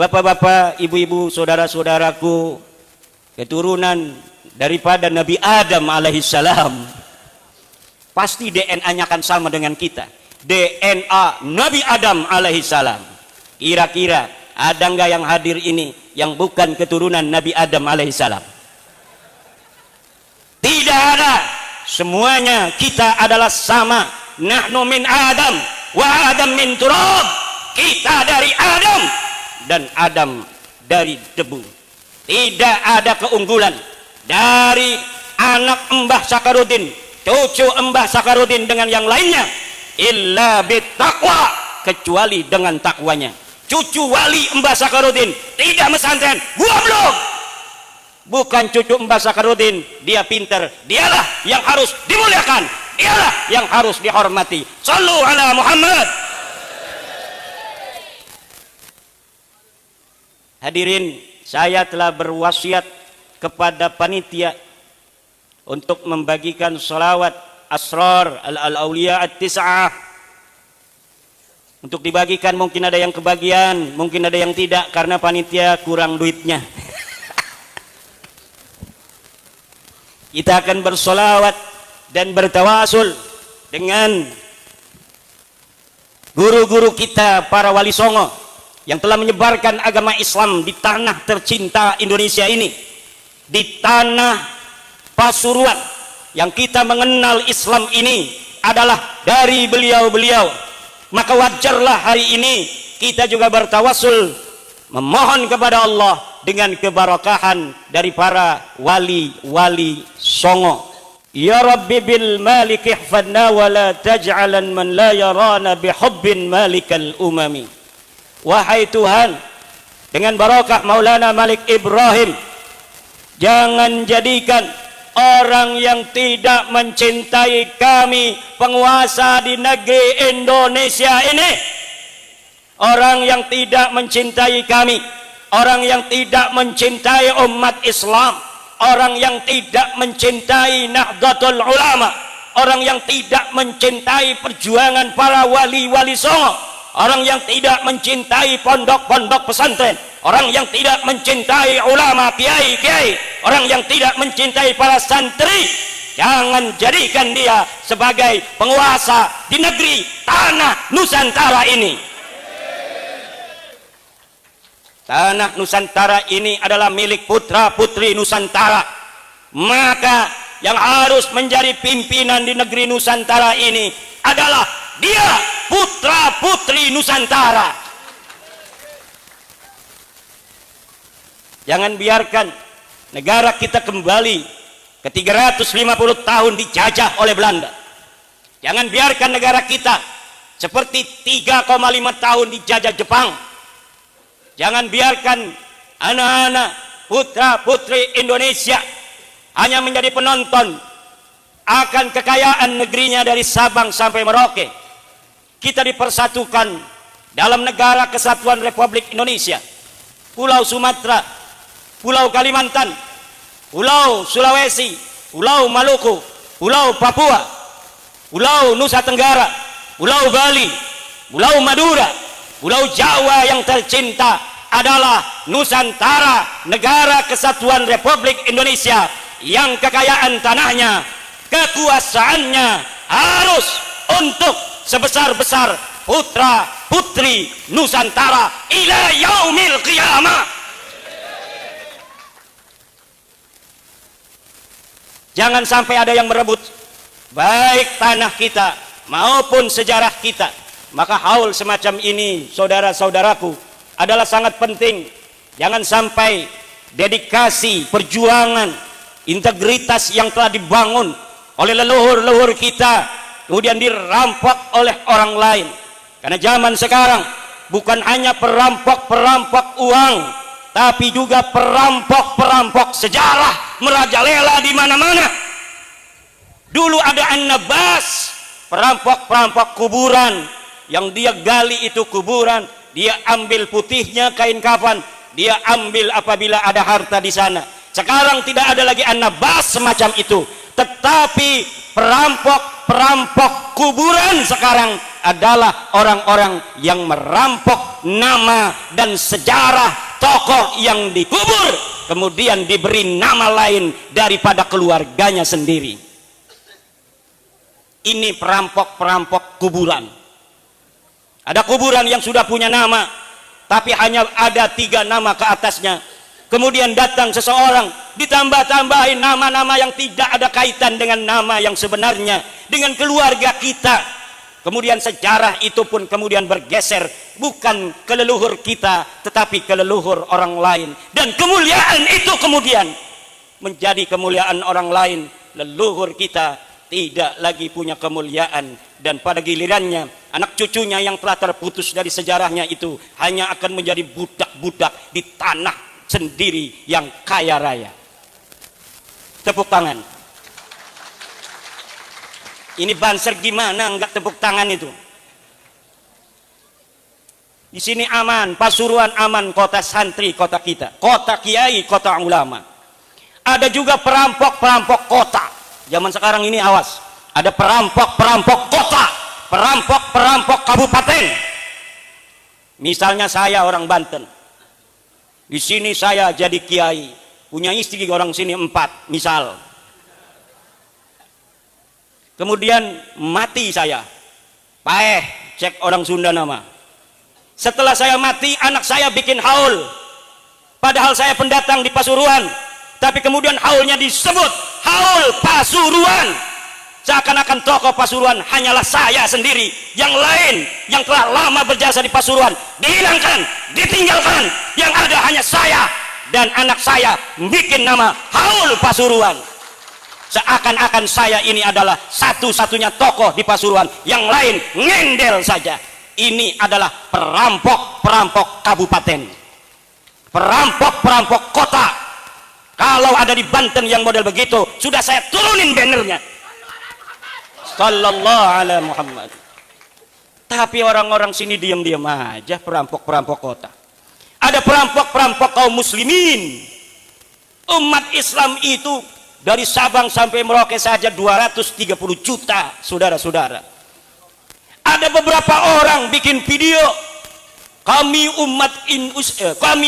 bapak-bapak, ibu-ibu, saudara-saudaraku, keturunan daripada Nabi Adam alaihissalam, pasti DNA-nya akan sama dengan kita. DNA Nabi Adam alaihissalam. Kira-kira ada nggak yang hadir ini yang bukan keturunan Nabi Adam alaihissalam? Tidak ada. Semuanya kita adalah sama. Nahnu min Adam wa Adam min turab. Kita dari Adam dan Adam dari debu. Tidak ada keunggulan dari anak Mbah Sakarudin, cucu Mbah Sakarudin dengan yang lainnya, illa bittaqwa, kecuali dengan takwanya. Cucu wali Mbah Sakarudin tidak mesantren, gua belum. Bukan cucu Mbah Sakarudin dia pinter, dialah yang harus dimuliakan, dialah yang harus dihormati. Shallu ala Muhammad. Hadirin, saya telah berwasiat kepada panitia untuk membagikan sholawat asrar al-awliya at-tis'ah. Untuk dibagikan, mungkin ada yang kebagian, mungkin ada yang tidak, karena panitia kurang duitnya. Kita akan bersolawat dan bertawasul dengan guru-guru kita, para wali songo yang telah menyebarkan agama Islam di tanah tercinta Indonesia ini, di tanah Pasuruan yang kita mengenal Islam ini adalah dari beliau-beliau. Maka wajarlah hari ini kita juga bertawasul memohon kepada Allah dengan keberkahan dari para wali-wali songo. Ya Rabbi bil malik ihfadna wa la taj'alan man la yarana bihubbin malikal umami. Wahai Tuhan, dengan barakah Maulana Malik Ibrahim, jangan jadikan orang yang tidak mencintai kami penguasa di negeri Indonesia ini, orang yang tidak mencintai kami, orang yang tidak mencintai umat Islam, orang yang tidak mencintai Nahdlatul Ulama, orang yang tidak mencintai perjuangan para wali-wali songo, orang yang tidak mencintai pondok-pondok pesantren, orang yang tidak mencintai ulama, kiai-kiai, orang yang tidak mencintai para santri. Jangan jadikan dia sebagai penguasa di negeri tanah Nusantara ini. Tanah Nusantara ini adalah milik putra-putri Nusantara. Maka yang harus menjadi pimpinan di negeri Nusantara ini adalah dia, putra-putri Nusantara. Jangan biarkan negara kita kembali ke 350 tahun dijajah oleh Belanda. Jangan biarkan negara kita seperti 3,5 tahun dijajah Jepang. Jangan biarkan anak-anak putra-putri Indonesia hanya menjadi penonton akan kekayaan negerinya dari Sabang sampai Merauke. Kita dipersatukan dalam negara kesatuan Republik Indonesia. Pulau Sumatera, Pulau Kalimantan, Pulau Sulawesi, Pulau Maluku, Pulau Papua, Pulau Nusa Tenggara, Pulau Bali, Pulau Madura, Pulau Jawa yang tercinta adalah Nusantara, negara kesatuan Republik Indonesia yang kekayaan tanahnya, kekuasaannya harus untuk sebesar-besar putra putri Nusantara ila yaumil qiyamah. Jangan sampai ada yang merebut baik tanah kita maupun sejarah kita. Maka haul semacam ini, saudara-saudaraku, adalah sangat penting. Jangan sampai dedikasi, perjuangan, integritas yang telah dibangun oleh leluhur-leluhur kita kemudian dirampok oleh orang lain. Karena zaman sekarang bukan hanya perampok-perampok uang, tapi juga perampok-perampok sejarah merajalela di mana-mana. Dulu ada An-Nabas, perampok-perampok kuburan, yang dia gali itu kuburan, dia ambil putihnya kain kafan, dia ambil apabila ada harta di sana. Sekarang tidak ada lagi An-Nabas semacam itu, tetapi perampok-perampok kuburan sekarang adalah orang-orang yang merampok nama dan sejarah tokoh yang dikubur, kemudian diberi nama lain daripada keluarganya sendiri. Ini perampok-perampok kuburan. Ada kuburan yang sudah punya nama, tapi hanya ada 3 nama ke atasnya. Kemudian datang seseorang, ditambah-tambahin nama-nama yang tidak ada kaitan dengan nama yang sebenarnya, dengan keluarga kita. Kemudian sejarah itu pun kemudian bergeser, bukan ke leluhur kita, tetapi ke leluhur orang lain. Dan kemuliaan itu kemudian menjadi kemuliaan orang lain. Leluhur kita tidak lagi punya kemuliaan, dan pada gilirannya anak cucunya yang telah terputus dari sejarahnya itu hanya akan menjadi budak-budak di tanah sendiri yang kaya raya. Tepuk tangan. Ini Banser gimana enggak tepuk tangan itu? Di sini aman, Pasuruan aman, kota santri, kota kita, kota kiai, kota ulama. Ada juga perampok-perampok kota. Zaman sekarang ini awas, ada perampok-perampok kota, perampok-perampok kabupaten. Misalnya saya orang Banten. Di sini saya jadi kiai, punya istri orang sini 4, misal. Kemudian mati saya, paeh, cek orang Sunda nama. Setelah saya mati, anak saya bikin haul. Padahal saya pendatang di Pasuruan, tapi kemudian haulnya disebut haul Pasuruan. Seakan-akan tokoh Pasuruan hanyalah saya sendiri. Yang lain yang telah lama berjasa di Pasuruan dihilangkan, ditinggalkan. Yang ada hanya saya dan anak saya bikin nama haul Pasuruan. Seakan-akan saya ini adalah satu-satunya tokoh di Pasuruan, yang lain ngendel saja. Ini adalah perampok-perampok kabupaten, perampok-perampok kota. Kalau ada di Banten yang model begitu, sudah saya turunin bannernya. Sallallahu alaihi Muhammad. Tapi orang-orang sini diam-diam aja, perampok-perampok kota. Ada perampok-perampok kaum muslimin. Umat Islam itu dari Sabang sampai Merauke saja 230 juta, saudara-saudara. Ada beberapa orang bikin video, kami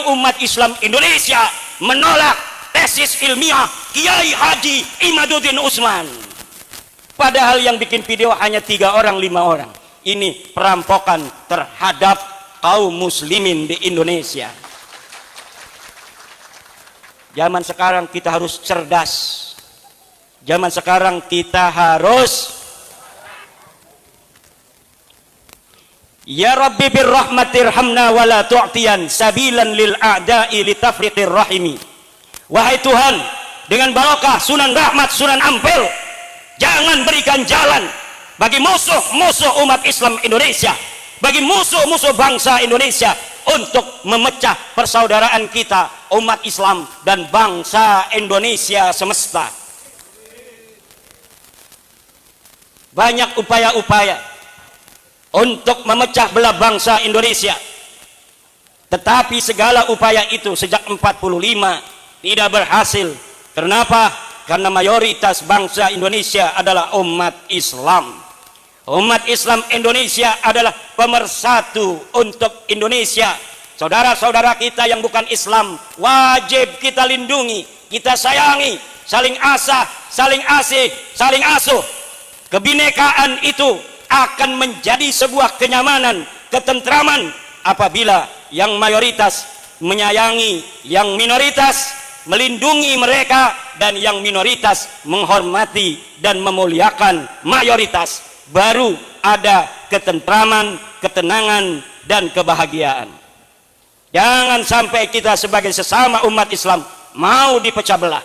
umat Islam Indonesia menolak tesis ilmiah Kiai Haji Imaduddin Usman. Padahal yang bikin video hanya 3 orang, 5 orang. Ini perampokan terhadap kaum muslimin di Indonesia. Zaman sekarang kita harus cerdas. Zaman sekarang kita harus, ya Rabbi birrahmatirhamna wa la tu'tiyan sabilan lil a'da'i litafriqir rahimi. Wahai Tuhan, dengan barokah Sunan Rahmat, Sunan Ampel, jangan berikan jalan bagi musuh-musuh umat Islam Indonesia, bagi musuh-musuh bangsa Indonesia, untuk memecah persaudaraan kita, umat Islam dan bangsa Indonesia semesta. Banyak upaya-upaya untuk memecah belah bangsa Indonesia, tetapi segala upaya itu sejak 45 tidak berhasil. Kenapa? Karena mayoritas bangsa Indonesia adalah umat Islam. Umat Islam Indonesia adalah pemersatu untuk Indonesia. Saudara-saudara kita yang bukan Islam wajib kita lindungi, kita sayangi, saling asah, saling asih, saling asuh. Kebinekaan itu akan menjadi sebuah kenyamanan, ketentraman apabila yang mayoritas menyayangi yang minoritas, melindungi mereka, dan yang minoritas menghormati dan memuliakan mayoritas. Baru ada ketentraman, ketenangan, dan kebahagiaan. Jangan sampai kita sebagai sesama umat Islam mau dipecah belah.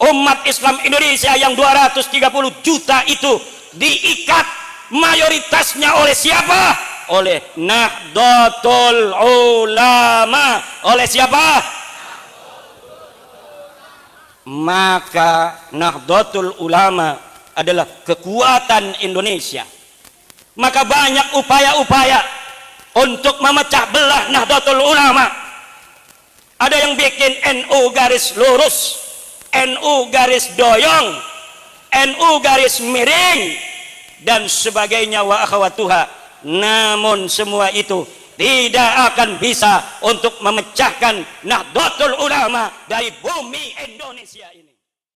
Umat Islam Indonesia yang 230 juta itu diikat mayoritasnya oleh siapa? Oleh Nahdlatul Ulama. Oleh siapa? Maka Nahdlatul Ulama adalah kekuatan Indonesia. Maka banyak upaya-upaya untuk memecah belah Nahdlatul Ulama. Ada yang bikin NU garis lurus, NU garis doyong, NU garis miring, dan sebagainya. Wa akhwatuha, namun semua itu tidak akan bisa untuk memecahkan Nahdlatul Ulama dari bumi Indonesia ini.